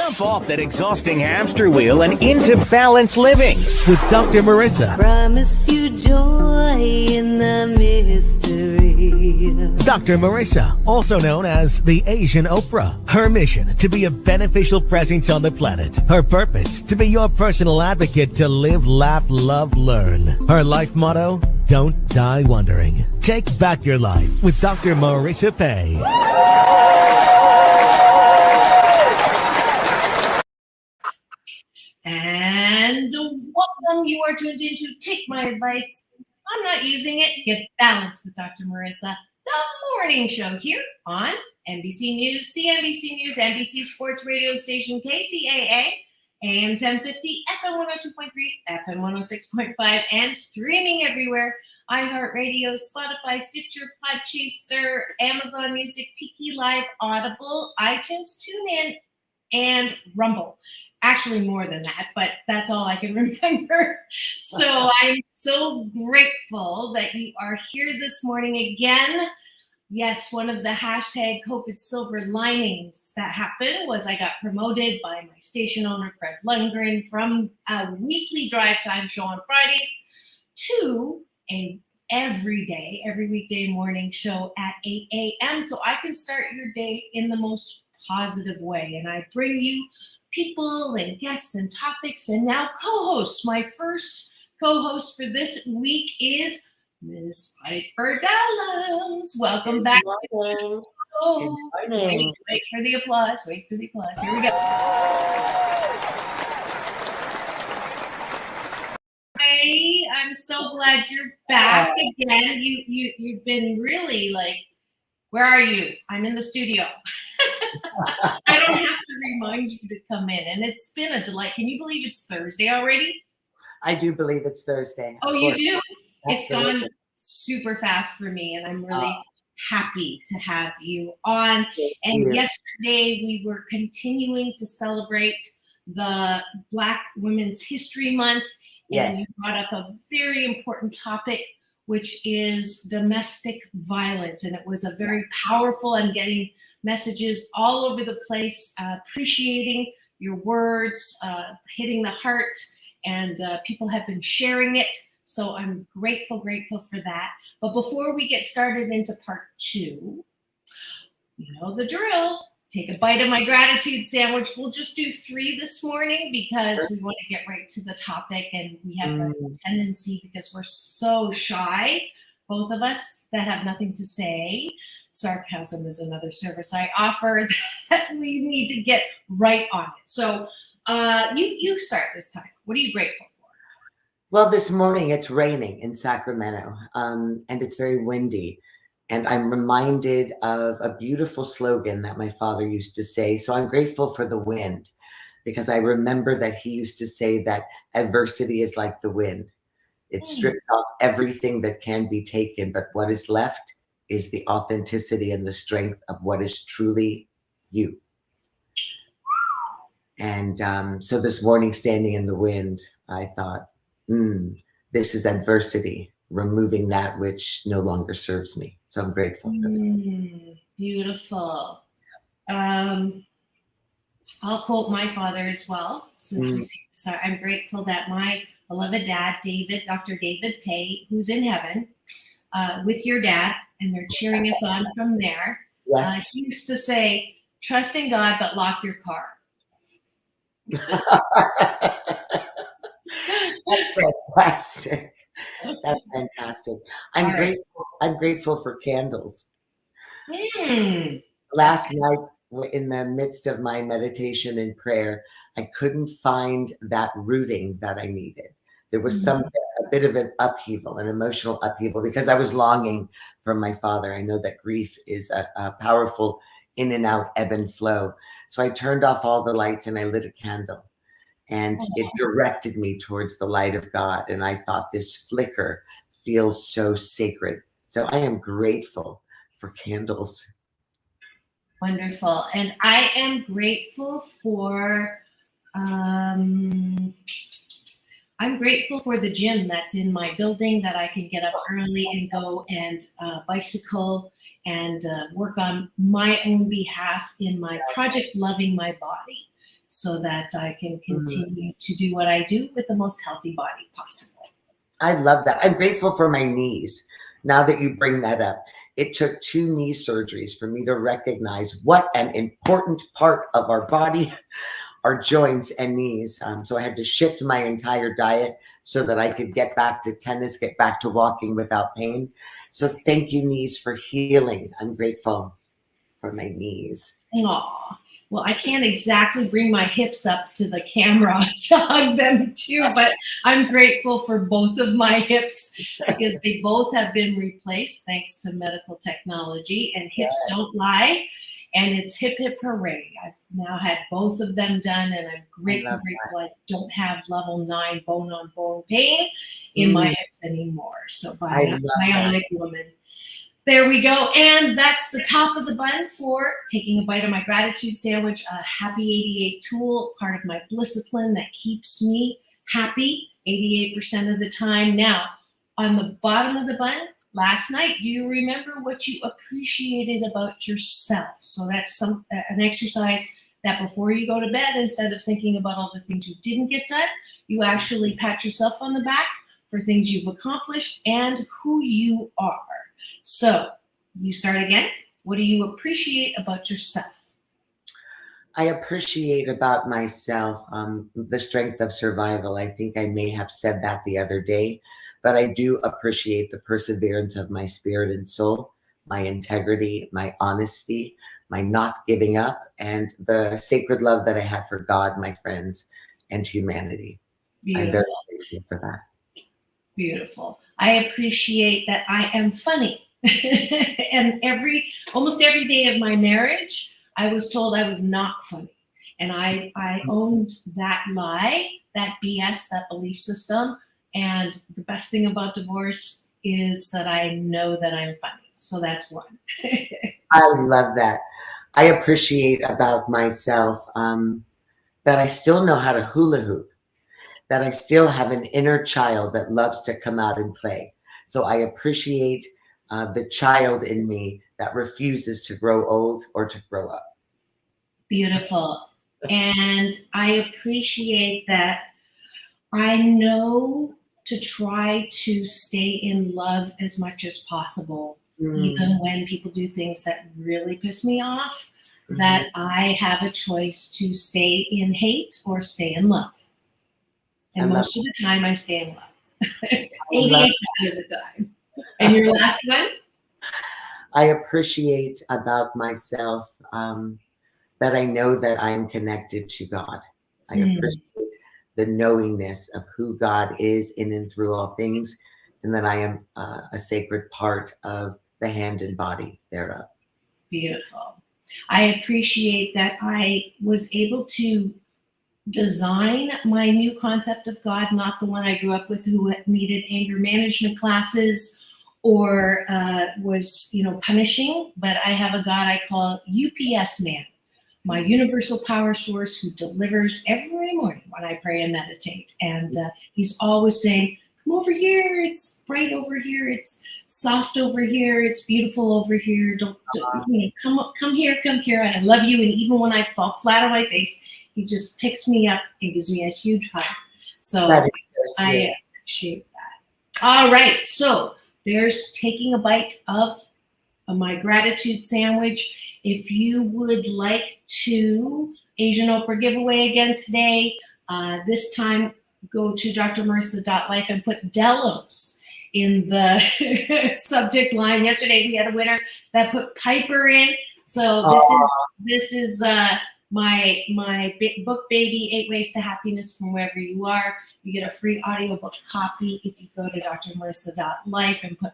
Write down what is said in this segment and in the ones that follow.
Jump off that exhausting hamster wheel and into balanced living with Dr. Marissa. Promise you joy in the mystery. Dr. Marissa, also known as the Asian Oprah. Her mission, to be a beneficial presence on the planet. Her purpose, to be your personal advocate to live, laugh, love, learn. Her life motto, don't die wondering. Take back your life with Dr. Marissa Pay. And welcome. You are tuned into Take My Advice. I'm not using it. Get balanced with Dr. Marissa, the morning show here on NBC News, CNBC News, NBC Sports Radio Station, KCAA, AM 1050, FM 102.3, FM 106.5, and streaming everywhere. iHeartRadio, Spotify, Stitcher, Podchaser, Amazon Music, Tiki Live, Audible, iTunes, TuneIn, and Rumble. Actually more than that, but that's all I can remember. So I'm so grateful that you are here this morning again. Yes, one of the hashtag COVID silver linings that happened was I got promoted by my station owner, Fred Lundgren, from a weekly drive time show on Fridays to every weekday morning show at 8 a.m. So I can start your day in the most positive way. And I bring you people and guests and topics, and now co-hosts. My first co-host for this week is Miss Piper Dellums. Welcome back. Good morning. Wait for the applause. Wait for the applause. Here we go. Hey, I'm so glad you're back again. You've been really like, where are you? I'm in the studio. I don't have to remind you to come in, and it's been a delight. Can you believe it's Thursday already? I do believe it's Thursday. Oh, you do? It's Absolutely. gone super fast for me, and I'm really happy to have you on. And yesterday we were continuing to celebrate the Black Women's History Month, and you brought up a very important topic, which is domestic violence. And it was a very powerful, I'm getting messages all over the place, appreciating your words, hitting the heart, and people have been sharing it. So I'm grateful for that. But before we get started into part two, you know the drill. Take a bite of my gratitude sandwich. We'll just do 3 this morning because we want to get right to the topic, and we have a tendency, because we're so shy, both of us, that have nothing to say. Sarcasm is another service I offer that we need to get right on it. So you start this time. What are you grateful for? Well, this morning it's raining in Sacramento, and it's very windy. And I'm reminded of a beautiful slogan that my father used to say. So I'm grateful for the wind, because I remember that he used to say that adversity is like the wind. It strips off everything that can be taken, but what is left is the authenticity and the strength of what is truly you. And so this morning, standing in the wind, I thought, this is adversity, removing that which no longer serves me. So I'm grateful for that. Beautiful. I'll quote my father as well, since we see this. I'm grateful that my beloved dad, Dr. David Pay, who's in heaven, with your dad, and they're cheering us on from there. He used to say, trust in God, but lock your car. That's fantastic. That's fantastic. I'm grateful for candles. Last night, in the midst of my meditation and prayer, I couldn't find that rooting that I needed. There was a bit of an upheaval, an emotional upheaval, because I was longing for my father. I know that grief is a powerful in and out, ebb and flow. So I turned off all the lights and I lit a candle, and it directed me towards the light of God. And I thought, this flicker feels so sacred. So I am grateful for candles. Wonderful. And I am grateful for I'm grateful for the gym that's in my building, that I can get up early and go and bicycle and work on my own behalf in my project Loving My Body. so that I can continue to do what I do with the most healthy body possible. I love that. I'm grateful for my knees. Now that you bring that up, it took 2 knee surgeries for me to recognize what an important part of our body, our joints and knees. So I had to shift my entire diet so that I could get back to tennis, get back to walking without pain. So thank you, knees, for healing. I'm grateful for my knees. Aw. Well, I can't exactly bring my hips up to the camera to hug them too, but I'm grateful for both of my hips because they both have been replaced thanks to medical technology, and hips don't lie. And it's hip, hip, hooray. I've now had both of them done, and I'm grateful I don't have level 9 bone on bone pain in my hips anymore. So bionic woman. There we go. And that's the top of the bun for taking a bite of my gratitude sandwich, a happy 88 tool, part of my Blisscipline that keeps me happy 88% of the time. Now, on the bottom of the bun, last night, do you remember what you appreciated about yourself? So that's an exercise that before you go to bed, instead of thinking about all the things you didn't get done, you actually pat yourself on the back for things you've accomplished and who you are. So you start again. What do you appreciate about yourself? I appreciate about myself the strength of survival. I think I may have said that the other day, but I do appreciate the perseverance of my spirit and soul, my integrity, my honesty, my not giving up, and the sacred love that I have for God, my friends, and humanity. Beautiful. I'm very grateful for that. Beautiful. I appreciate that I am funny. And almost every day of my marriage, I was told I was not funny. And I owned that lie, that BS, that belief system. And the best thing about divorce is that I know that I'm funny. So that's one. I love that. I appreciate about myself that I still know how to hula hoop, that I still have an inner child that loves to come out and play. So I appreciate the child in me that refuses to grow old or to grow up. Beautiful. And I appreciate that I know to try to stay in love as much as possible, even when people do things that really piss me off, that I have a choice to stay in hate or stay in love. And most of the time I stay in love. 88% of the time. And your last one? I appreciate about myself that I know that I am connected to God. I appreciate the knowingness of who God is in and through all things, and that I am a sacred part of the hand and body thereof. Beautiful. I appreciate that I was able to design my new concept of God, not the one I grew up with who needed anger management classes or was, punishing, but I have a God I call UPS man, my universal power source who delivers every morning when I pray and meditate. And he's always saying, come over here, it's bright over here, it's soft over here, it's beautiful over here, come here, and I love you. And even when I fall flat on my face, he just picks me up and gives me a huge hug. So I appreciate that. All right, so there's taking a bite of my gratitude sandwich. If you would like to Asian Oprah giveaway again today, this time go to drmarissa.life and put Dellums in the subject line. Yesterday we had a winner that put Piper in. So this is my book baby, 8 Ways to Happiness from Wherever You Are. You get a free audiobook copy if you go to drmarissa.life and put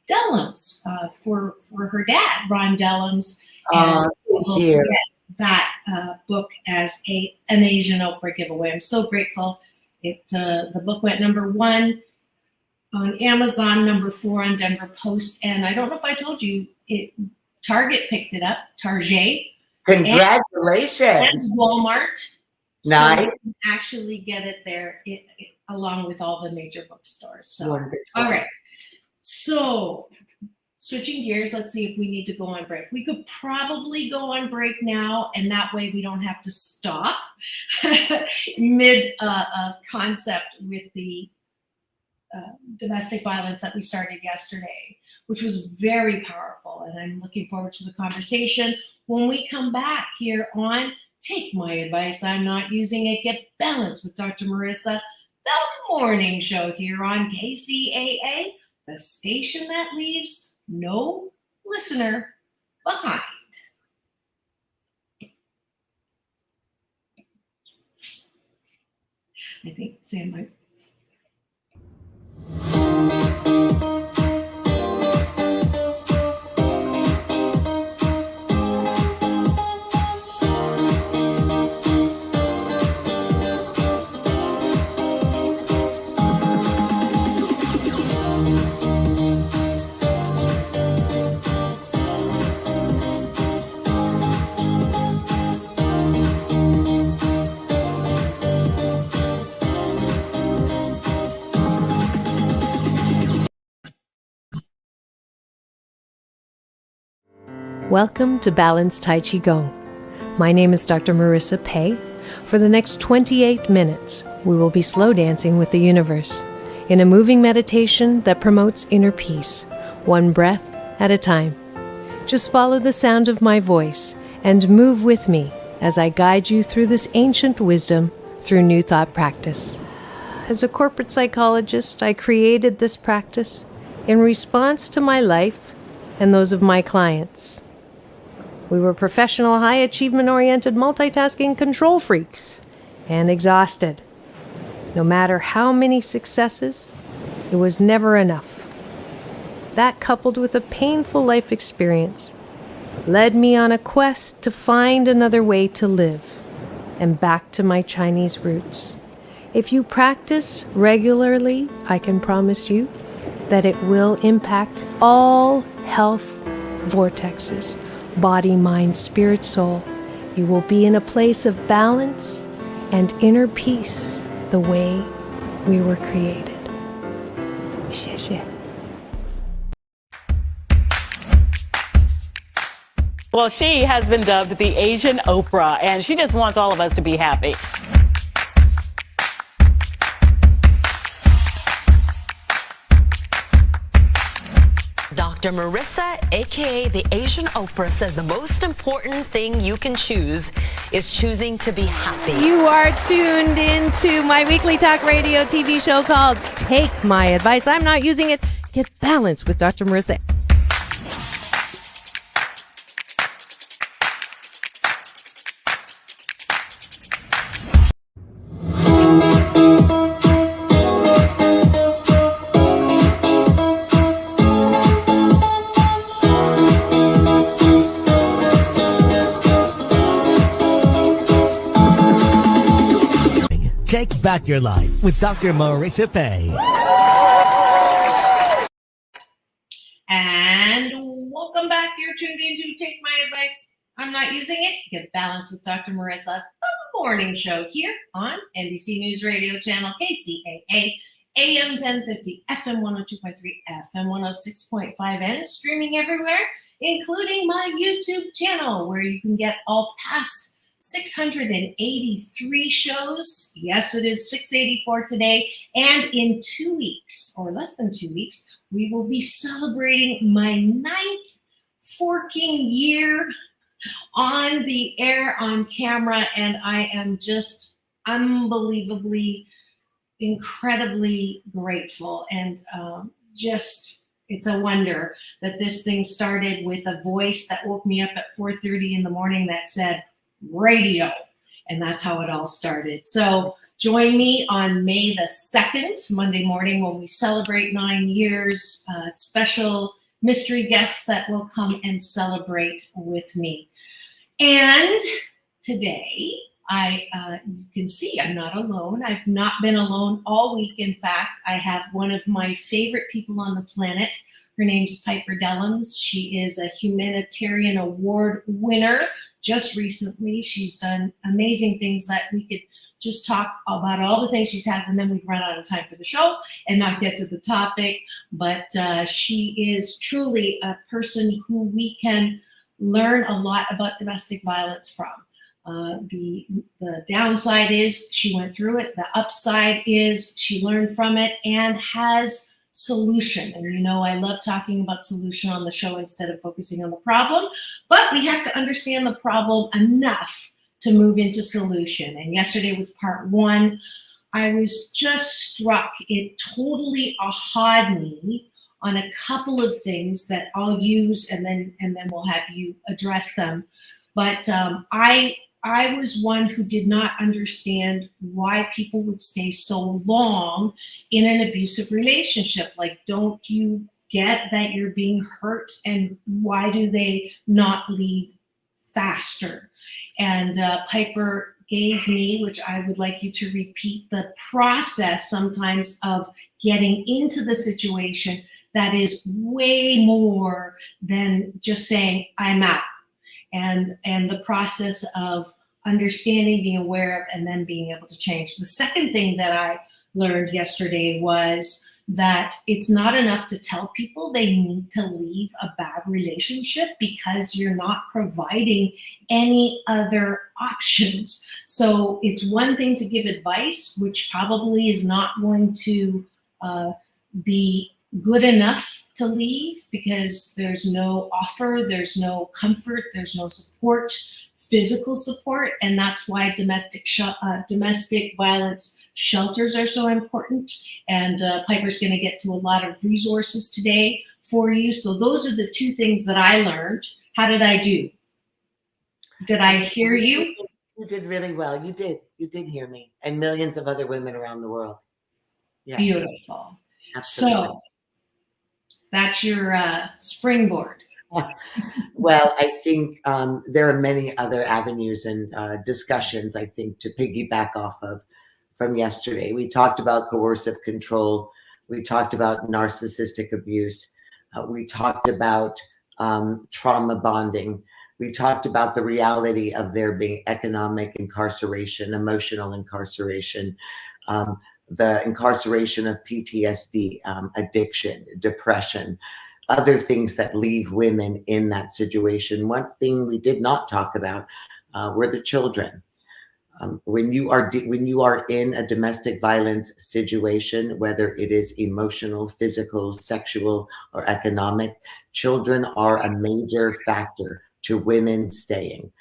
Dellums for her dad, Ron Dellums. And we'll get that book as an Asian Oprah giveaway. I'm so grateful. The book went #1 on Amazon, #4 on Denver Post, and I don't know if I told you, Target picked it up, Target. Congratulations. And Walmart. Nice. So you can actually get it there along with all the major bookstores. So, all right. So switching gears, let's see if we need to go on break. We could probably go on break now, and that way we don't have to stop mid concept with the domestic violence that we started yesterday, which was very powerful. And I'm looking forward to the conversation when we come back here on Take My Advice, I'm Not Using It, Get Balanced with Dr. Marissa, the morning show here on KCAA, the station that leaves no listener behind. I think Sam might. Welcome to Balanced Tai Chi Gong. My name is Dr. Marissa Pei. For the next 28 minutes, we will be slow dancing with the universe in a moving meditation that promotes inner peace, one breath at a time. Just follow the sound of my voice and move with me as I guide you through this ancient wisdom through New Thought practice. As a corporate psychologist, I created this practice in response to my life and those of my clients. We were professional, high achievement-oriented, multitasking control freaks and exhausted. No matter how many successes, it was never enough. That, coupled with a painful life experience, led me on a quest to find another way to live and back to my Chinese roots. If you practice regularly, I can promise you that it will impact all health vortexes. Body, mind, spirit, soul. You will be in a place of balance and inner peace the way we were created. 谢谢. Well, she has been dubbed the Asian Oprah, and she just wants all of us to be happy. Dr. Marissa, aka the Asian Oprah, says the most important thing you can choose is choosing to be happy. You are tuned into my weekly talk radio TV show called Take My Advice. I'm Not Using It. Get Balanced with Dr. Marissa. Take back your life with Dr. Marissa Pei. And welcome back. You're tuned in to Take My Advice, I'm Not Using It, Get Balanced with Dr. Marissa, the morning show here on NBC News Radio Channel KCAA, AM 1050, FM 102.3, FM 106.5, and streaming everywhere, including my YouTube channel, where you can get all past 683 shows. Yes, it is 684 today. And in 2 weeks, or less than 2 weeks, we will be celebrating my 9th forking year on the air, on camera. And I am just unbelievably, incredibly grateful. And it's a wonder that this thing started with a voice that woke me up at 4:30 in the morning that said, radio. And that's how it all started. So join me on May the 2nd, Monday morning, when we celebrate 9 years, special mystery guests that will come and celebrate with me. And today, you can see I'm not alone. I've not been alone all week. In fact, I have one of my favorite people on the planet, Her name's Piper Dellums. She is a humanitarian award winner. Just recently, she's done amazing things that we could just talk about all the things she's had, and then we'd run out of time for the show and not get to the topic. But she is truly a person who we can learn a lot about domestic violence from. The downside is she went through it. The upside is she learned from it and has solution. And you know, I love talking about solution on the show instead of focusing on the problem, but we have to understand the problem enough to move into solution. And yesterday was part one. I was just struck. It totally aha'd me on a couple of things that I'll use, and then we'll have you address them. But I was one who did not understand why people would stay so long in an abusive relationship. Like, don't you get that you're being hurt, and why do they not leave faster? And Piper gave me, which I would like you to repeat, the process sometimes of getting into the situation that is way more than just saying, I'm out. And the process of understanding, being aware of, and then being able to change. The second thing that I learned yesterday was that it's not enough to tell people they need to leave a bad relationship because you're not providing any other options. So it's one thing to give advice, which probably is not going to be good enough to leave because there's no offer, there's no comfort, there's no support, physical support, and that's why domestic violence shelters are so important. And Piper's going to get to a lot of resources today for you. So those are the two things that I learned. How did I do? Did I hear you? You did really well. You did. You did hear me, and millions of other women around the world. Yes. Beautiful. Absolutely. So that's your springboard. Well, I think there are many other avenues and discussions, I think, to piggyback off of from yesterday. We talked about coercive control. We talked about narcissistic abuse. We talked about trauma bonding. We talked about the reality of there being economic incarceration, emotional incarceration, the incarceration of PTSD, addiction, depression, other things that leave women in that situation. One thing we did not talk about were the children. When you are in a domestic violence situation, whether it is emotional, physical, sexual, or economic, children are a major factor to women staying.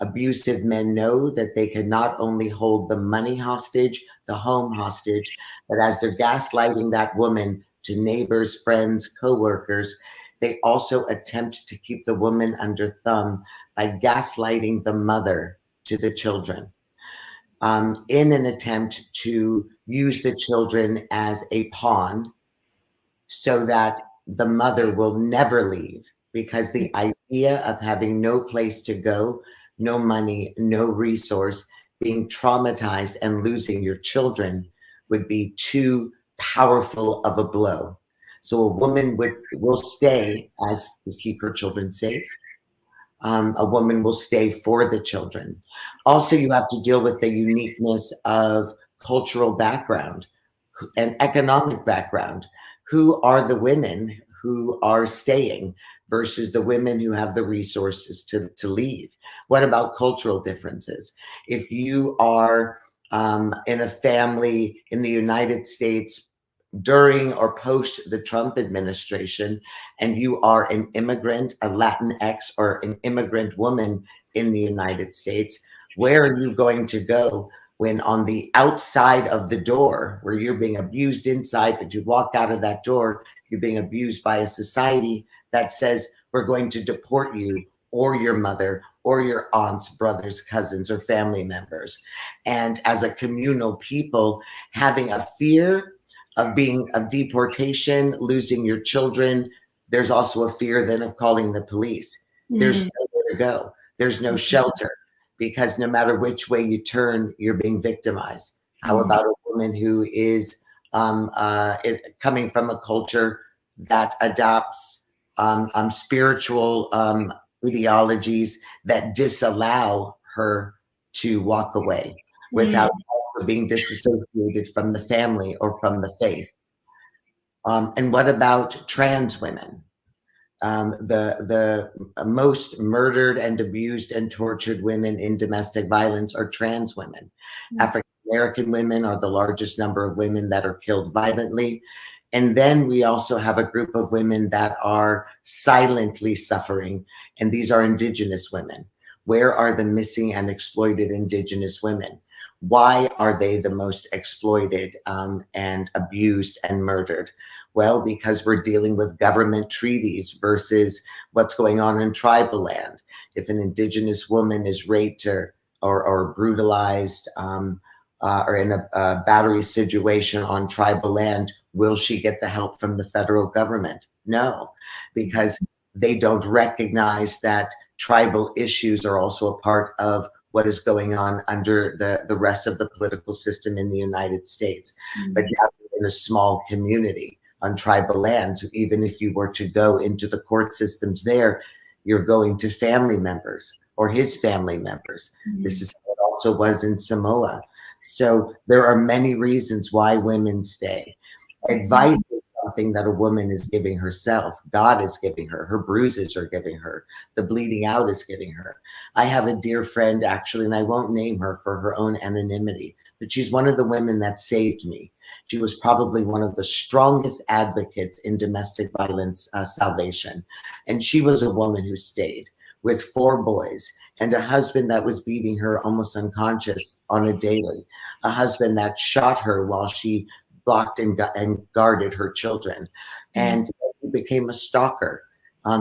Abusive men know that they can not only hold the money hostage, the home hostage, but as they're gaslighting that woman to neighbors, friends, co-workers, they also attempt to keep the woman under thumb by gaslighting the mother to the children, in an attempt to use the children as a pawn so that the mother will never leave, because the idea of having no place to go, no money, no resource, being traumatized and losing your children would be too powerful of a blow. So a woman will stay as to keep her children safe. A woman will stay for the children. Also, you have to deal with the uniqueness of cultural background and economic background. Who are the women who are staying versus the women who have the resources to leave? What about cultural differences? If you are in a family in the United States during or post the Trump administration, and you are an immigrant, a Latinx, or an immigrant woman in the United States, where are you going to go when on the outside of the door, where you're being abused inside, but you walk out of that door, you're being abused by a society that says, we're going to deport you or your mother or your aunts, brothers, cousins, or family members. And as a communal people, having a fear of deportation, losing your children, there's also a fear then of calling the police. There's nowhere to go. There's no shelter, because no matter which way you turn, you're being victimized. How about a woman who is coming from a culture that adopts spiritual ideologies that disallow her to walk away without also being disassociated from the family or from the faith. And what about trans women? The most murdered and abused and tortured women in domestic violence are trans women. African American women are the largest number of women that are killed violently. And then we also have a group of women that are silently suffering, and these are Indigenous women. Where are the missing and exploited Indigenous women? Why are they the most exploited and abused and murdered? Well, because we're dealing with government treaties versus what's going on in tribal land. If an Indigenous woman is raped or brutalized or in a battery situation on tribal land, will she get the help from the federal government? No, because they don't recognize that tribal issues are also a part of what is going on under the rest of the political system in the United States. But now in a small community on tribal lands, even if you were to go into the court systems there, you're going to family members or his family members. This is how it also was in Samoa. So there are many reasons why women stay. Advice is something that a woman is giving herself. God is giving her. Her bruises are giving her. The bleeding out is giving her. I have a dear friend, actually, and I won't name her for her own anonymity, but she's one of the women that saved me. She was probably one of the strongest advocates in domestic violence salvation. And she was a woman who stayed with 4 boys and a husband that was beating her almost unconscious on a daily, a husband that shot her while she blocked and guarded her children. And he became a stalker.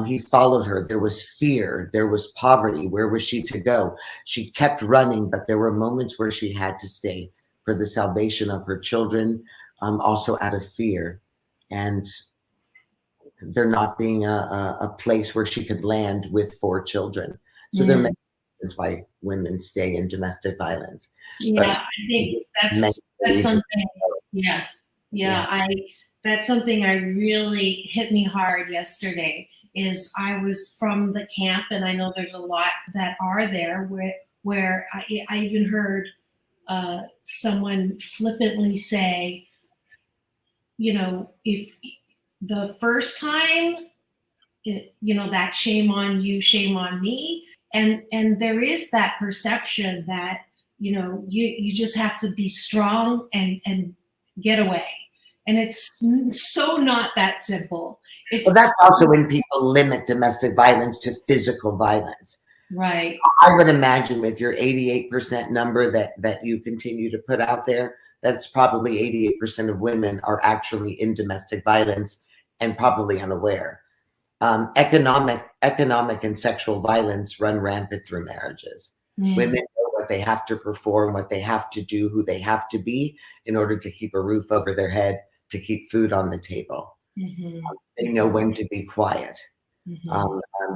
He followed her. There was fear. There was poverty. Where was she to go? She kept running, but there were moments where she had to stay for the salvation of her children, also out of fear. And there not being a place where she could land with 4 children. So there are many reasons why women stay in domestic violence. Yeah, I think that's something. That's something I really hit me hard yesterday. Is I was from the camp, and I know there's a lot that are there where I even heard someone flippantly say, you know, if the first time, you know, that shame on you, shame on me. And there is that perception that, you know, you just have to be strong and get away. And it's so not that simple. Well, that's also when people limit domestic violence to physical violence. Right. I would imagine with your 88% number that you continue to put out there, that's probably 88% of women are actually in domestic violence and probably unaware. Economic and sexual violence run rampant through marriages. Women know what they have to perform, what they have to do, who they have to be in order to keep a roof over their head, to keep food on the table. They know when to be quiet,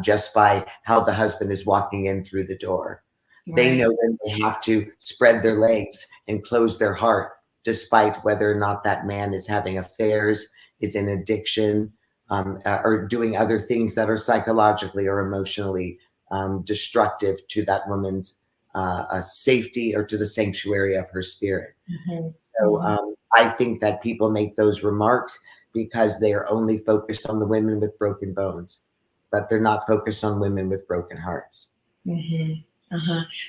just by how the husband is walking in through the door. Right. They know when they have to spread their legs and close their heart, despite whether or not that man is having affairs, is in addiction, or doing other things that are psychologically or emotionally destructive to that woman's safety or to the sanctuary of her spirit. So I think that people make those remarks because they are only focused on the women with broken bones, but they're not focused on women with broken hearts.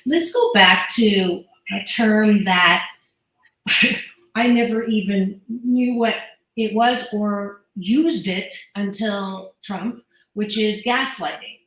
Let's go back to a term that I never even knew what it was or used it until Trump, which is gaslighting.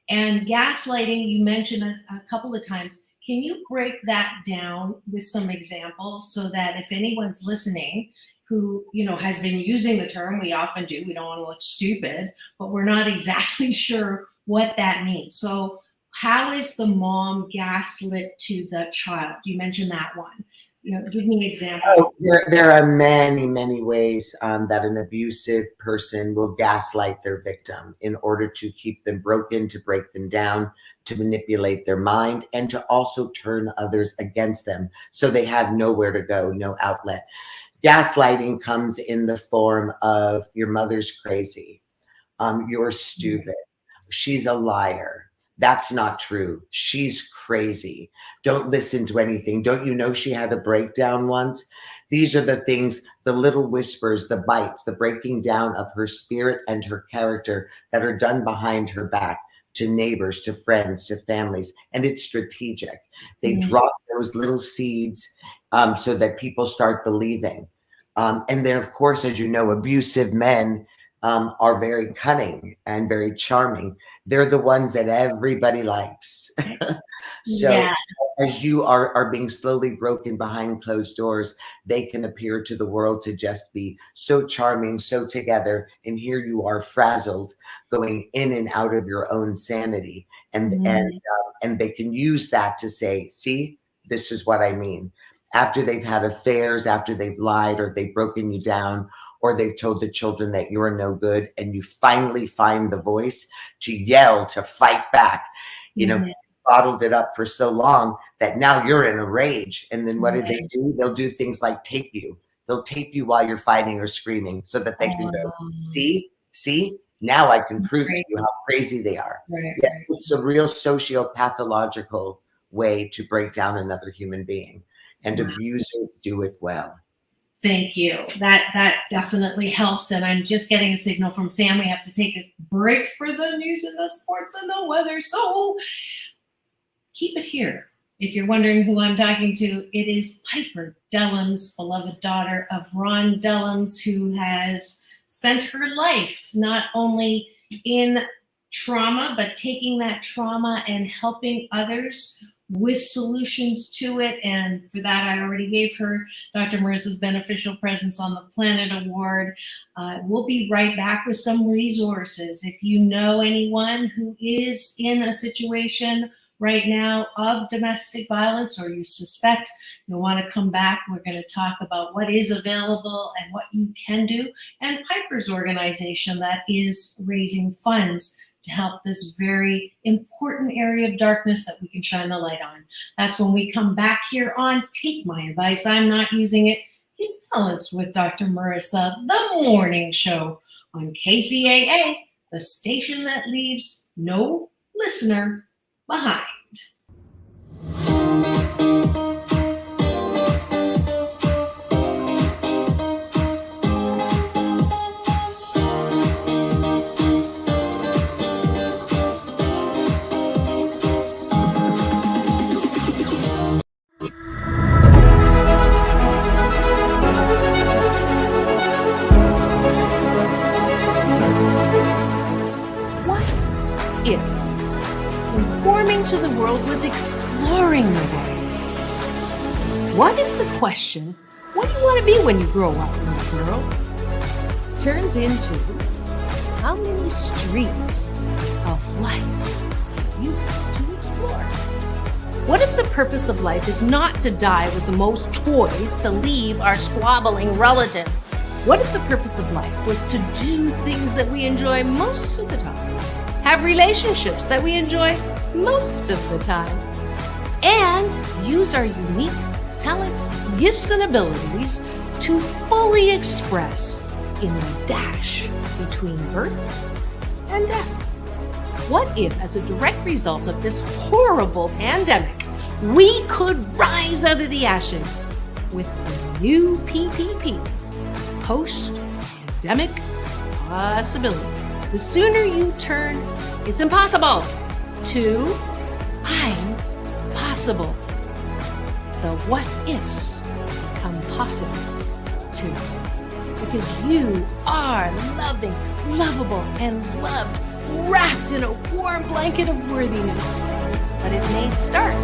And gaslighting, you mentioned a couple of times. Can you break that down with some examples so that if anyone's listening who, you know, has been using the term, we often do, we don't want to look stupid, but we're not exactly sure what that means. So how is the mom gaslit to the child? You mentioned that one. You know, give me examples. Oh, there are many, many ways that an abusive person will gaslight their victim in order to keep them broken, to break them down, to manipulate their mind, and to also turn others against them so they have nowhere to go, no outlet. Gaslighting comes in the form of your mother's crazy. You're stupid. She's a liar. That's not true. She's crazy. Don't listen to anything. Don't you know she had a breakdown once? These are the things, the little whispers, the bites, the breaking down of her spirit and her character that are done behind her back to neighbors, to friends, to families. And it's strategic. They drop those little seeds so that people start believing. And then, of course, as you know, abusive men are very cunning and very charming. They're the ones that everybody likes. So as you are being slowly broken behind closed doors, they can appear to the world to just be so charming, so together. And here you are frazzled, going in and out of your own sanity. And they can use that to say, see, this is what I mean. After they've had affairs, after they've lied or they've broken you down, or they've told the children that you're no good, and you finally find the voice to yell, to fight back. You know, bottled it up for so long that now you're in a rage. And then what do they do? They'll do things like tape you. They'll tape you while you're fighting or screaming so that they can go, see, now I can prove to you how crazy they are. Yes, it's a real socio-pathological way to break down another human being. And abusers do it well. Thank you. That definitely helps. And I'm just getting a signal from Sam. We have to take a break for the news and the sports and the weather. So keep it here. If you're wondering who I'm talking to, it is Piper Dellums, beloved daughter of Ron Dellums, who has spent her life not only in trauma, but taking that trauma and helping others with solutions to it. And for that, I already gave her Dr. Marissa's Beneficial Presence on the Planet Award. We'll be right back with some resources. If you know anyone who is in a situation right now of domestic violence, or you suspect you'll want to come back, we're going to talk about what is available and what you can do, and Piper's organization that is raising funds to help this very important area of darkness that we can shine the light on. That's when we come back here on Take My Advice, I'm Not Using It, in Balance with Dr. Marissa, the morning show on KCAA, the station that leaves no listener behind. To the world was exploring the world. What if the question, what do you want to be when you grow up, little girl, turns into how many streets of life you want to explore? What if the purpose of life is not to die with the most toys to leave our squabbling relatives? What if the purpose of life was to do things that we enjoy most of the time? Have relationships that we enjoy most of the time, and use our unique talents, gifts, and abilities to fully express in the dash between birth and death? What if, as a direct result of this horrible pandemic, we could rise out of the ashes with a new PPP, post-pandemic possibilities? The sooner you turn, it's impossible, to I'm possible, the what ifs become possible too. Because you are loving, lovable, and loved, wrapped in a warm blanket of worthiness. But it may start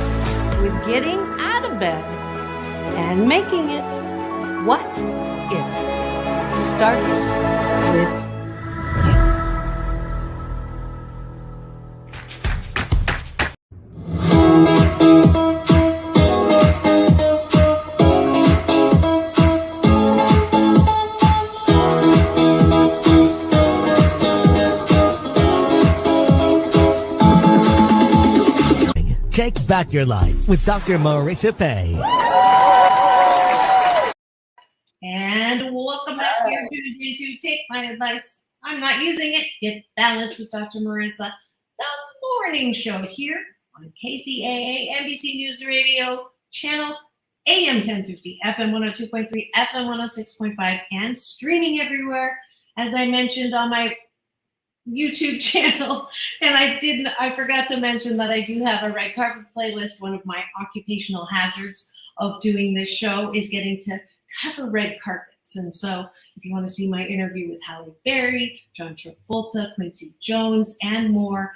with getting out of bed and making it. What if starts with Take back your life with Dr. Marissa Pay. And welcome back here to Take My Advice. I'm not using it. Get Balanced with Dr. Marissa, the morning show here on KCAA NBC News Radio channel AM 1050, FM 102.3, FM 106.5, and streaming everywhere. As I mentioned on my YouTube channel, and I forgot to mention that I do have a red carpet playlist. One of my occupational hazards of doing this show is getting to cover red carpets. And so if you want to see my interview with Halle Berry, John Travolta, Quincy Jones, and more,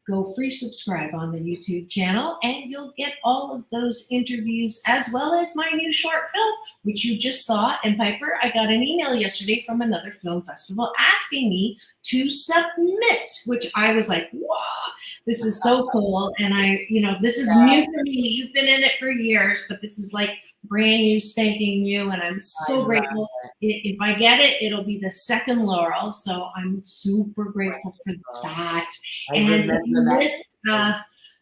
go free subscribe on the YouTube channel, and you'll get all of those interviews as well as my new short film, which you just saw. And Piper, I got an email yesterday from another film festival asking me to submit, which I was like, wow, this is so cool. And this is new for me. You've been in it for years, but this is like brand new, spanking new, and I'm so grateful. If I get it, it'll be the second Laurel, so I'm super grateful for that. And if you missed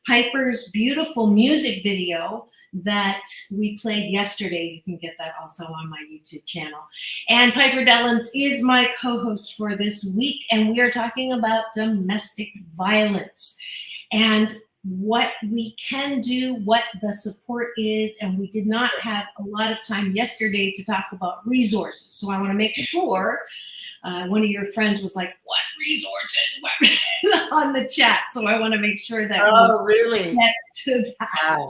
Piper's beautiful music video that we played yesterday, you can get that also on my YouTube channel. And Piper Dellums is my co-host for this week, and we are talking about domestic violence and what we can do, what the support is, and we did not have a lot of time yesterday to talk about resources. So I want to make sure, one of your friends was like, what resources on the chat. So I want to make sure that really get to that.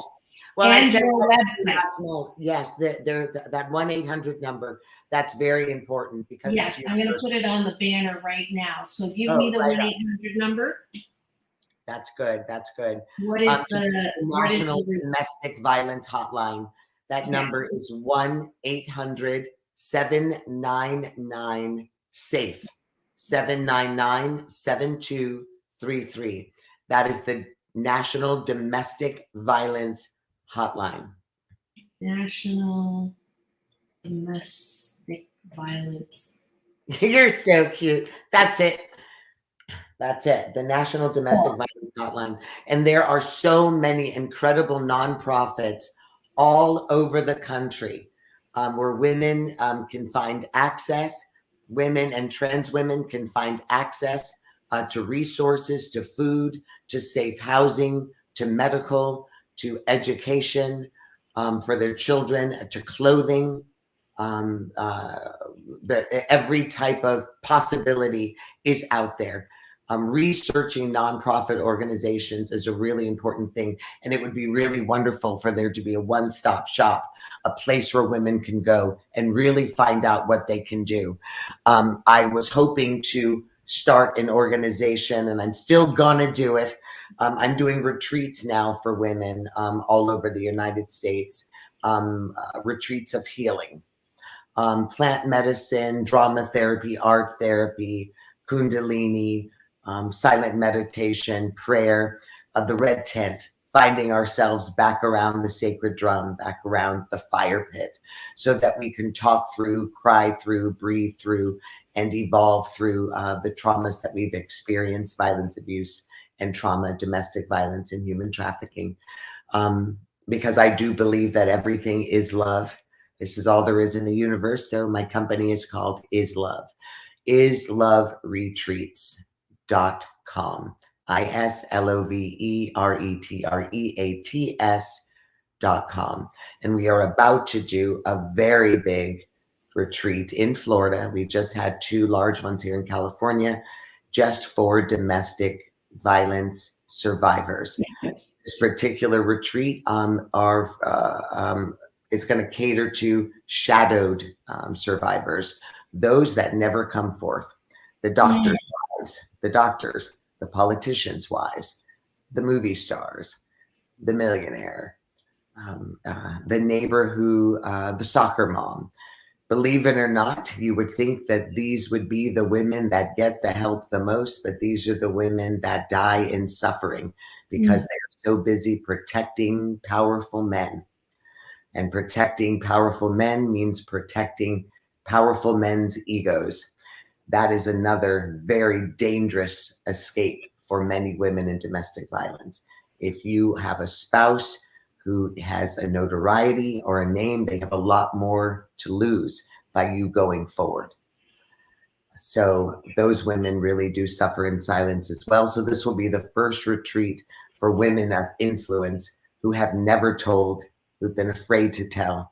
Well, and your website. Yes, that 1-800 number, that's very important because yes, I'm going to put it on the banner right now. So give me the 1-800 number. That's good. That's good. What is the National Domestic Violence Hotline? That number is 1-800-799-SAFE, 799-7233. That is the National Domestic Violence Hotline. National Domestic Violence. You're so cute. That's it. That's it. The National Domestic Violence Hotline. And there are so many incredible nonprofits all over the country where women can find access. Women and trans women can find access to resources, to food, to safe housing, to medical, to education for their children, to clothing. Every type of possibility is out there. Researching nonprofit organizations is a really important thing. And it would be really wonderful for there to be a one-stop shop, a place where women can go and really find out what they can do. I was hoping to start an organization, and I'm still gonna do it. I'm doing retreats now for women all over the United States, retreats of healing, plant medicine, drama therapy, art therapy, Kundalini, silent meditation, prayer, the red tent, finding ourselves back around the sacred drum, back around the fire pit, so that we can talk through, cry through, breathe through, and evolve through the traumas that we've experienced, violence, abuse, and trauma, domestic violence, and human trafficking. Because I do believe that everything is love. This is all there is in the universe. So my company is called Is Love. isloveretreats.com. isloveretreats.com. And we are about to do a very big retreat in Florida. We just had 2 large ones here in California, just for domestic violence survivors. This particular retreat is going to cater to shadowed survivors, those that never come forth, the doctors' wives, the doctors, the politicians' wives, the movie stars, the millionaire, the neighbor who, the soccer mom. Believe it or not, you would think that these would be the women that get the help the most, but these are the women that die in suffering because they are so busy protecting powerful men. And protecting powerful men means protecting powerful men's egos. That is another very dangerous escape for many women in domestic violence. If you have a spouse who has a notoriety or a name, they have a lot more to lose by you going forward. So those women really do suffer in silence as well. So this will be the first retreat for women of influence who have never told, who've been afraid to tell.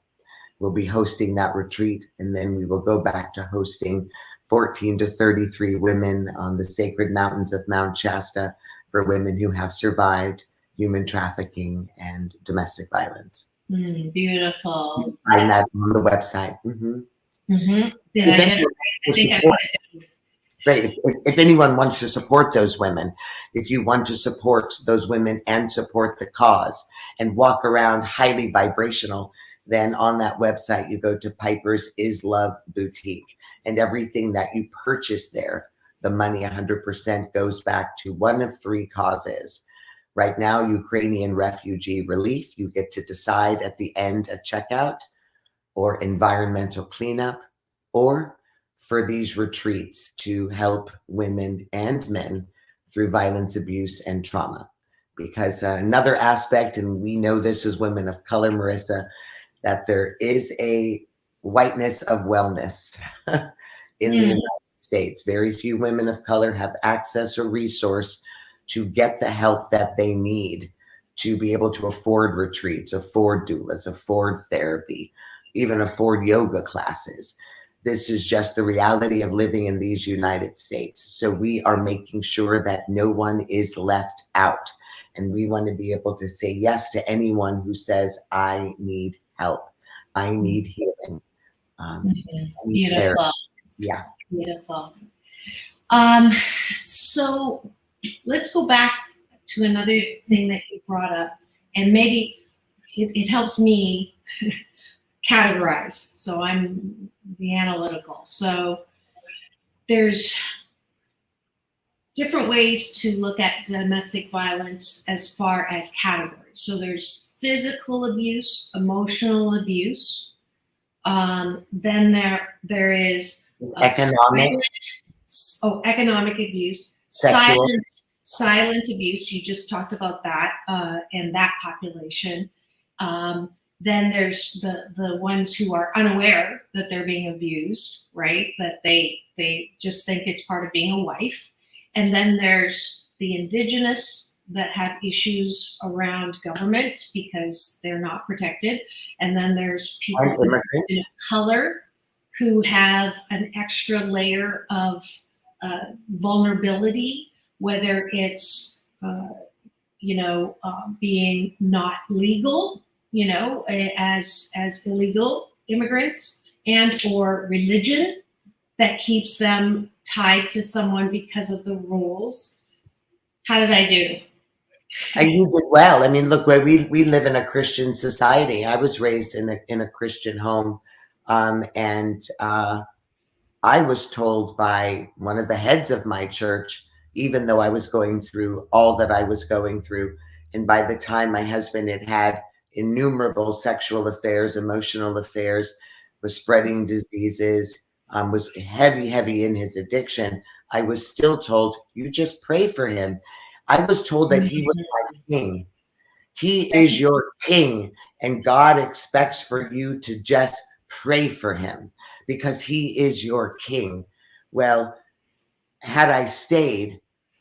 We'll be hosting that retreat, and then we will go back to hosting 14 to 33 women on the sacred mountains of Mount Shasta for women who have survived human trafficking and domestic violence. Beautiful. Find that on the website. Did I get it right? I think I put it down. Great. If anyone wants to support those women, if you want to support those women and support the cause and walk around highly vibrational, then on that website, you go to Piper's Is Love Boutique, and everything that you purchase there, the money 100% goes back to one of three causes. Right now, Ukrainian refugee relief, you get to decide at the end at checkout, or environmental cleanup, or for these retreats to help women and men through violence, abuse, and trauma. Because another aspect, and we know this as women of color, Marissa, that there is a whiteness of wellness in the United States. Very few women of color have access or resource to get the help that they need to be able to afford retreats, afford doulas, afford therapy, even afford yoga classes. This is just the reality of living in these United States. So we are making sure that no one is left out. And we want to be able to say yes to anyone who says, I need help. I need healing. Beautiful. Yeah. Beautiful. So let's go back to another thing that you brought up, and maybe it helps me categorize. So I'm the analytical. So there's different ways to look at domestic violence as far as categories. So there's physical abuse, emotional abuse. Then there is economic abuse, silent abuse. You just talked about that and that population. Then there's the ones who are unaware that they're being abused, right? That they just think it's part of being a wife. And then there's the indigenous that have issues around government because they're not protected. And then there's people of color who have an extra layer of vulnerability, whether it's, being not legal, as illegal immigrants, and or religion that keeps them tied to someone because of the rules. How did I do? You did well. I mean, look, we live in a Christian society. I was raised in a Christian home, and I was told by one of the heads of my church, even though I was going through all that I was going through, and by the time my husband had innumerable sexual affairs, emotional affairs, was spreading diseases, was heavy in his addiction, I was still told, you just pray for him. I was told that he was my king. He is your king, and God expects for you to just pray for him because he is your king. Well, had I stayed,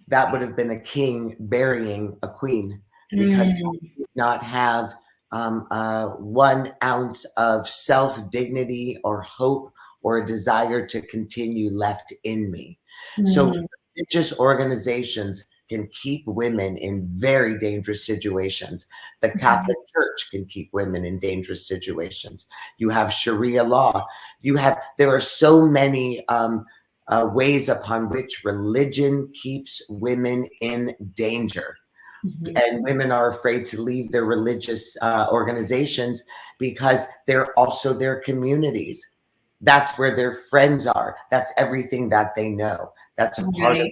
that would have been a king burying a queen, because I did not have 1 ounce of self-dignity or hope or a desire to continue left in me. So religious organizations can keep women in very dangerous situations. The Catholic Church can keep women in dangerous situations. You have Sharia law. There are so many ways upon which religion keeps women in danger. And women are afraid to leave their religious organizations because they're also their communities. That's where their friends are. That's everything that they know. That's a part of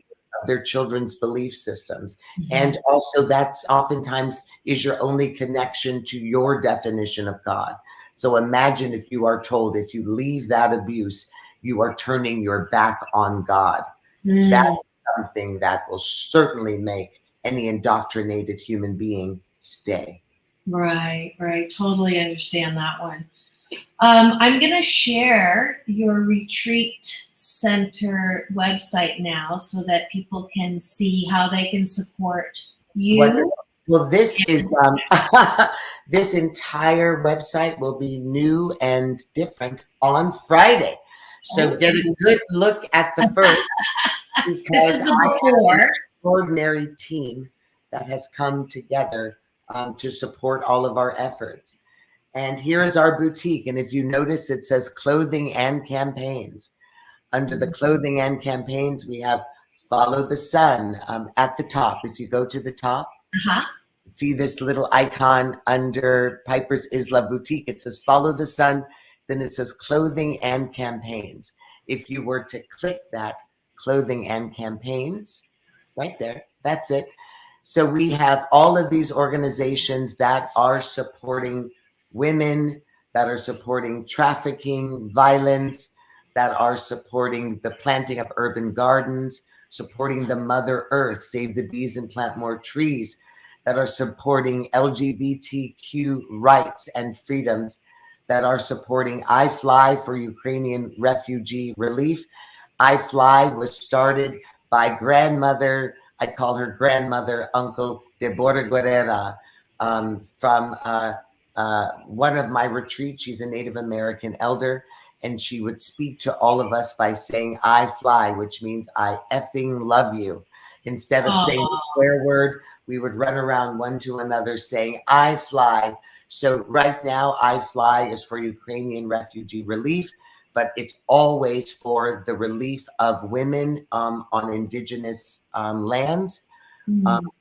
their children's belief systems. And also that's oftentimes is your only connection to your definition of God. So imagine if you are told, if you leave that abuse, you are turning your back on God. That is something that will certainly make any indoctrinated human being stay. Right. Totally understand that one. I'm going to share your retreat center website now so that people can see how they can support you. Wonderful. Well, this is this entire website will be new and different on Friday. So get a good look at the first, because This is the I have before. an extraordinary team that has come together to support all of our efforts. And here is our boutique. And if you notice, it says clothing and campaigns. Under the clothing and campaigns, we have Follow the Sun at the top. If you go to the top, see this little icon under Piper's Isla Boutique. It says Follow the Sun. Then it says Clothing and Campaigns. If you were to click that, Clothing and Campaigns, right there, that's it. So we have all of these organizations that are supporting women, that are supporting trafficking, violence, that are supporting the planting of urban gardens, supporting the Mother Earth, Save the Bees and Plant More Trees, that are supporting LGBTQ rights and freedoms, that are supporting I Fly for Ukrainian refugee relief. I Fly was started by grandmother, I call her grandmother, Uncle Deborah Guerrera, from one of my retreats. She's a Native American elder, and she would speak to all of us by saying I fly, which means I effing love you. Instead of saying the swear word, we would run around one to another saying I fly. So right now, I Fly is for Ukrainian refugee relief, but it's always for the relief of women on indigenous lands,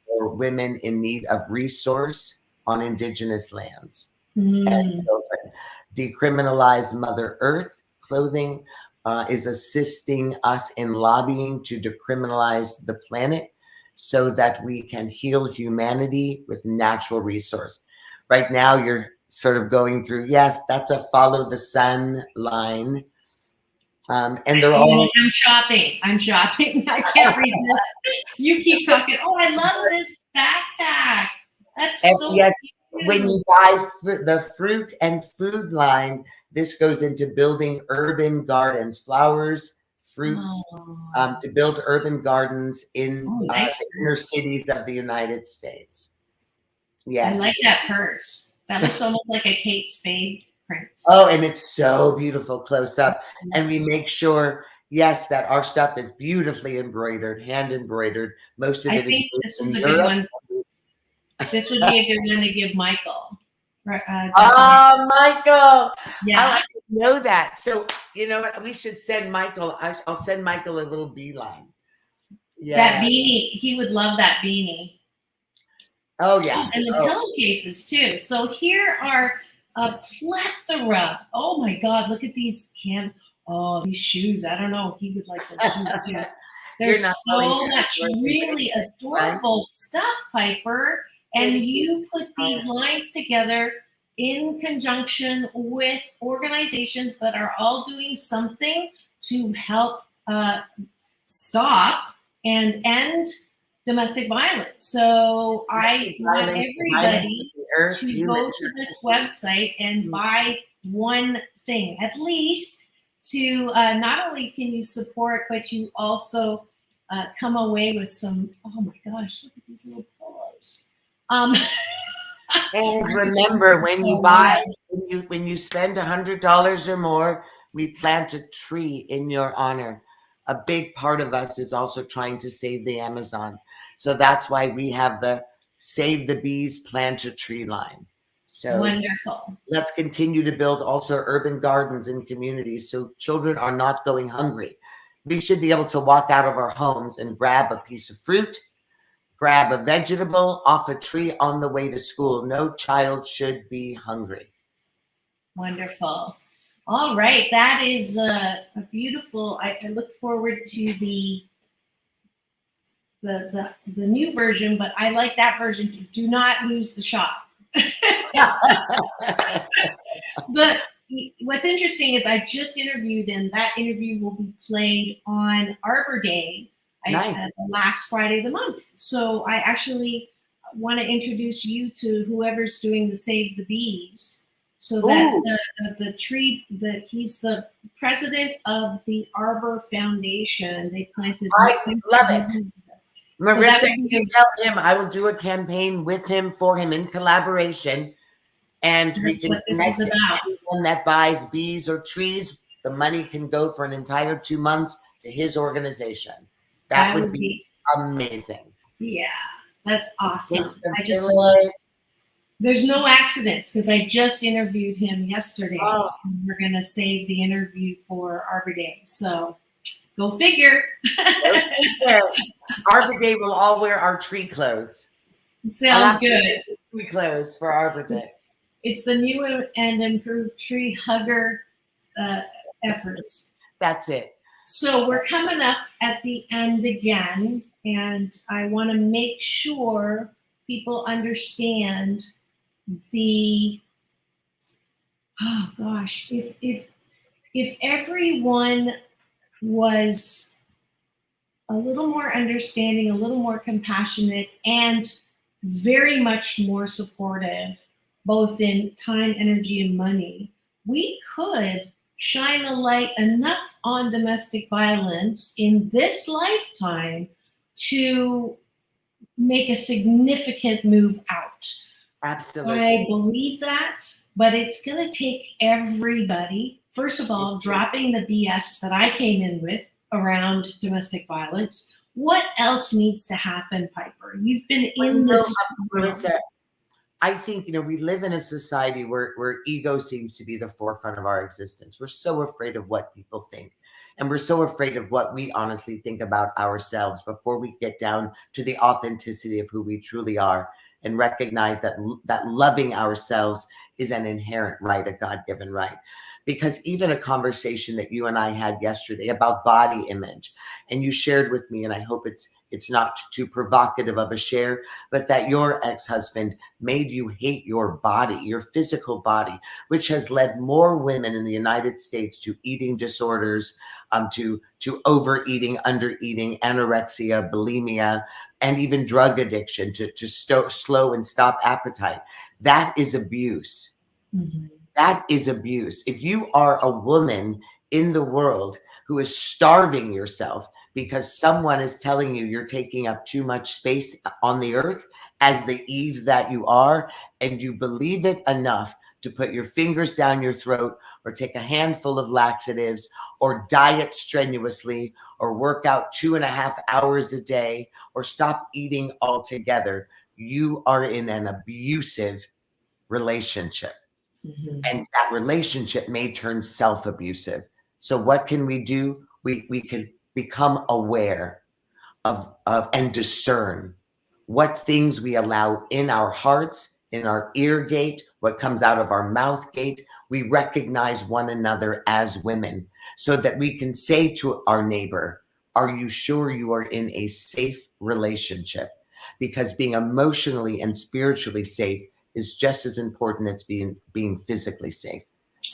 or women in need of resource on indigenous lands. And children. Decriminalize Mother Earth Clothing is assisting us in lobbying to decriminalize the planet so that we can heal humanity with natural resource. Right now, you're sort of going through, yes, that's a Follow the Sun line. And they're all... I'm shopping. I can't resist. You keep talking. Oh, I love this backpack. That's so yes, cute. when you buy the fruit and food line, this goes into building urban gardens, flowers, fruits, to build urban gardens in the inner cities of the United States. Yes. I like that purse. That looks almost like a Kate Spade print. Oh, and it's so beautiful close up. And we make sure, yes, that our stuff is beautifully embroidered, hand embroidered. Most of it is. This is a good one. This would be a good one to give Michael. Michael. Yeah. I like to know that. So, you know what? We should send Michael. I'll send Michael a little beeline. Yeah. That beanie. He would love that beanie. Oh, yeah. And the pillowcases, too. So here are a plethora. Oh, my God. Look at these these shoes. I don't know. He would like those shoes, too. There's so much really adorable stuff, Piper. And you put these lines together in conjunction with organizations that are all doing something to help stop and end domestic violence. So I want everybody to go to this website and buy one thing, at least, to not only can you support, but you also come away with some, oh my gosh, look at these little pillows. And remember, when you buy, when you spend $100 or more, we plant a tree in your honor. A big part of us is also trying to save the Amazon. So that's why we have the Save the Bees, Plant a Tree line. So wonderful. Let's continue to build also urban gardens in communities so children are not going hungry. We should be able to walk out of our homes and grab a piece of fruit, grab a vegetable off a tree on the way to school. No child should be hungry. Wonderful. All right. That is a beautiful, I look forward to the new version, but I like that version. Do not lose the shop. But what's interesting is I just interviewed, and that interview will be played on Arbor Day. Nice. Last Friday of the month. So I actually want to introduce you to whoever's doing the Save the Bees So that the tree, that he's the president of the Arbor Foundation. They planted. I love it. Marissa, So you tell him I will do a campaign with him, for him, in collaboration, and we that's can what this connect is about. anyone that buys bees or trees. The money can go for an entire 2 months to his organization. That would be amazing. Yeah, that's awesome. It's the I just village. love it. There's no accidents because I just interviewed him yesterday. Oh. And we're going to save the interview for Arbor Day. So go figure. Arbor Day will all wear our tree clothes. It sounds good. Tree clothes for Arbor Day. It's the new and improved tree hugger efforts. That's it. So we're coming up at the end again, and I want to make sure people understand if everyone was a little more understanding, a little more compassionate, and very much more supportive, both in time, energy, and money, we could shine a light enough on domestic violence in this lifetime to make a significant move out. Absolutely. I believe that, but it's going to take everybody, first of all, dropping the BS that I came in with around domestic violence. What else needs to happen, Piper? You've been in this. I think, we live in a society where ego seems to be the forefront of our existence. We're so afraid of what people think. And we're so afraid of what we honestly think about ourselves before we get down to the authenticity of who we truly are, and recognize that loving ourselves is an inherent right, a God-given right. Because even a conversation that you and I had yesterday about body image, and you shared with me, and I hope it's not too provocative of a share, but that your ex-husband made you hate your body, your physical body, which has led more women in the United States to eating disorders, to overeating, undereating, anorexia, bulimia, and even drug addiction, to slow and stop appetite. That is abuse. Mm-hmm. That is abuse. If you are a woman in the world who is starving yourself because someone is telling you you're taking up too much space on the earth as the Eve that you are, and you believe it enough to put your fingers down your throat, or take a handful of laxatives, or diet strenuously, or work out 2.5 hours a day, or stop eating altogether, you are in an abusive relationship. Mm-hmm. And that relationship may turn self-abusive. So what can we do? We can become aware of and discern what things we allow in our hearts, in our ear gate, what comes out of our mouth gate. We recognize one another as women so that we can say to our neighbor, are you sure you are in a safe relationship? Because being emotionally and spiritually safe is just as important as being physically safe.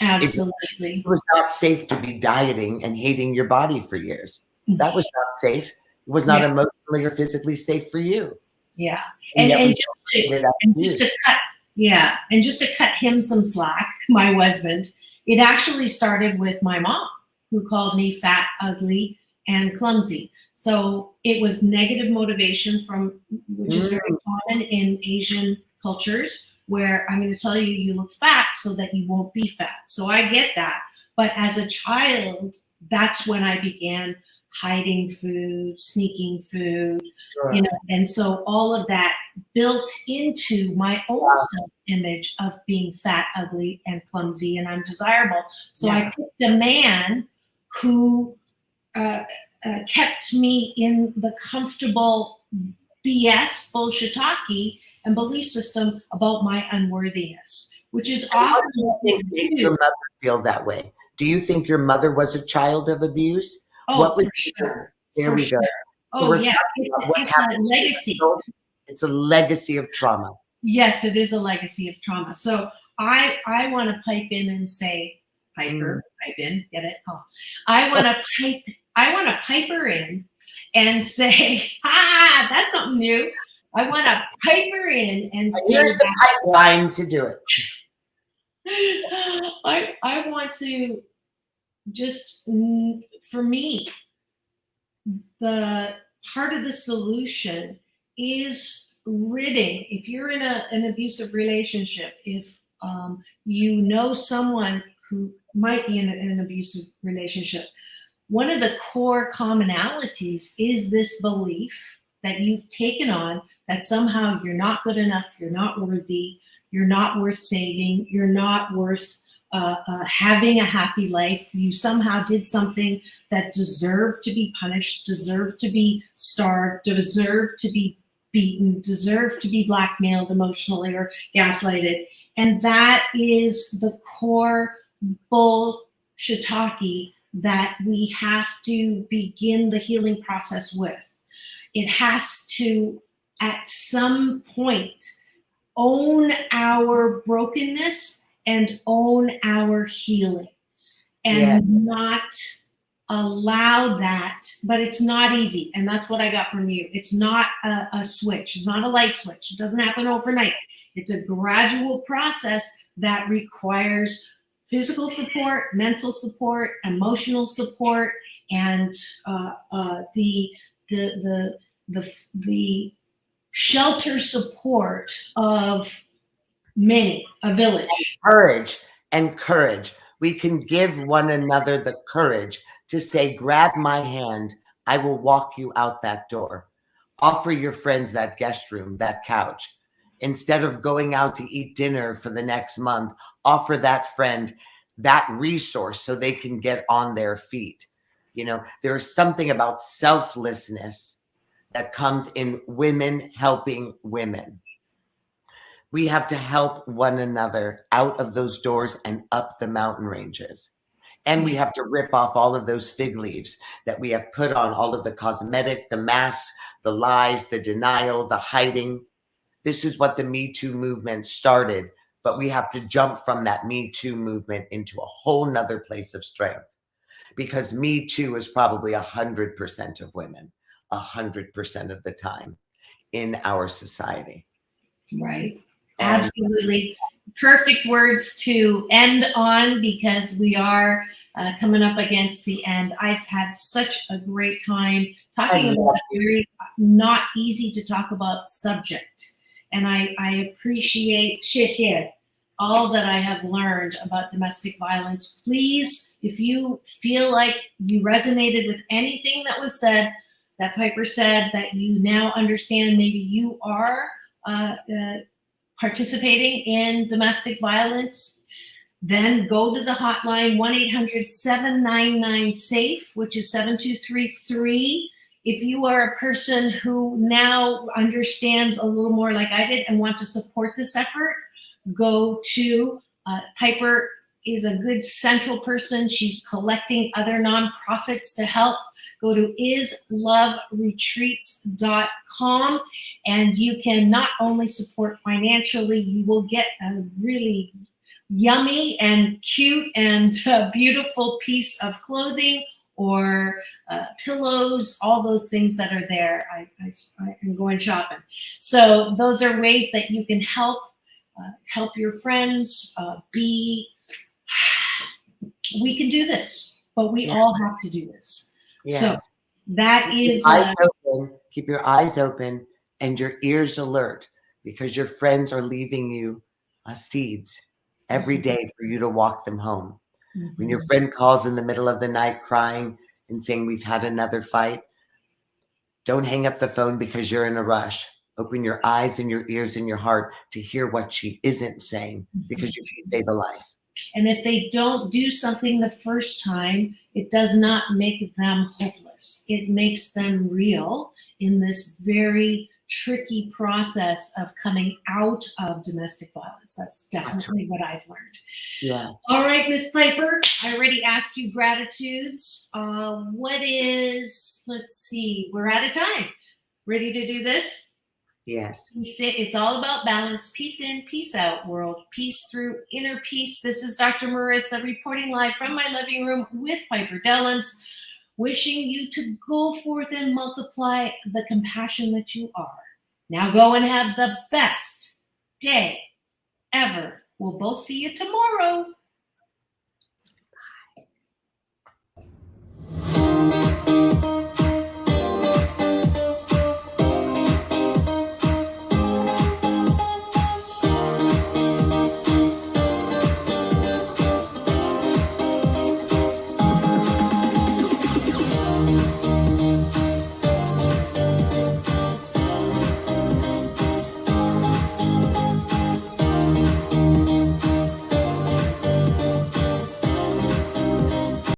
Absolutely. It was not safe to be dieting and hating your body for years. That was not safe. It was not emotionally or physically safe for you. Yeah. And just to cut him some slack, my husband, it actually started with my mom, who called me fat, ugly, and clumsy. So it was negative motivation which is very common in Asian cultures, where I'm going to tell you, you look fat so that you won't be fat. So I get that. But as a child, that's when I began hiding food, sneaking food, sure. And so all of that built into my own self-image of being fat, ugly, and clumsy, and undesirable. So I picked a man who kept me in the comfortable BS, bullshitaki, and belief system about my unworthiness, which is often what we do. Your mother feel that way? Do you think your mother was a child of abuse? Oh, what was sure. There we go. Oh, yeah. It's a legacy. It's a legacy of trauma. Yes, it is a legacy of trauma. So I want to pipe in and say, Piper, pipe in, get it? Oh, I want to Piper in and say, that's something new. I want to Piper in and say, here's the pipeline to do it. I want to just, for me, the part of the solution is ridding. If you're in an abusive relationship, if you know someone who might be in an abusive relationship, one of the core commonalities is this belief that you've taken on that somehow you're not good enough, you're not worthy, you're not worth saving, you're not worth having a happy life. You somehow did something that deserved to be punished, deserved to be starved, deserved to be beaten, deserved to be blackmailed emotionally or gaslighted. And that is the core bullshitaki that we have to begin the healing process with. It has to, at some point, own our brokenness and own our healing, and not allow that. But it's not easy. And that's what I got from you. It's not a switch. It's not a light switch. It doesn't happen overnight. It's a gradual process that requires physical support, mental support, emotional support, and the shelter support of many, a village. Courage. We can give one another the courage to say, grab my hand, I will walk you out that door. Offer your friends that guest room, that couch. Instead of going out to eat dinner for the next month, offer that friend that resource so they can get on their feet. You know, there's something about selflessness that comes in women helping women. We have to help one another out of those doors and up the mountain ranges. And we have to rip off all of those fig leaves that we have put on, all of the cosmetic, the masks, the lies, the denial, the hiding. This is what the Me Too movement started, but we have to jump from that Me Too movement into a whole nother place of strength, because Me Too is probably 100% of women, 100% of the time in our society. Right. Absolutely. Perfect words to end on, because we are coming up against the end. I've had such a great time talking about a very not easy to talk about subject. And I appreciate all that I have learned about domestic violence. Please, if you feel like you resonated with anything that was said, that Piper said, that you now understand maybe you are participating in domestic violence, then go to the hotline 1-800-799-SAFE, which is 7233. If you are a person who now understands a little more like I did and want to support this effort, go to Piper is a good central person. She's collecting other nonprofits to help. Go to isloveretreats.com, and you can not only support financially, you will get a really yummy and cute and beautiful piece of clothing or pillows, all those things that are there. I am going shopping. So those are ways that you can help your friends we can do this, but we all have to do this. Yes. So that is keep your eyes open and your ears alert, because your friends are leaving you seeds every day for you to walk them home. When your friend calls in the middle of the night crying and saying, we've had another fight, don't hang up the phone because you're in a rush. Open your eyes and your ears and your heart to hear what she isn't saying, because you can save a life. And if they don't do something the first time, it does not make them hopeless. It makes them real in this very tricky process of coming out of domestic violence. That's definitely what I've learned. Yes. All right, Miss Piper, I already asked you gratitudes. Let's see, we're out of time. Ready to do this? Yes. It's all about balance. Peace in, peace out, world. Peace through inner peace. This is Dr. Marissa reporting live from my living room with Piper Dellums, wishing you to go forth and multiply the compassion that you are. Now go and have the best day ever. We'll both see you tomorrow.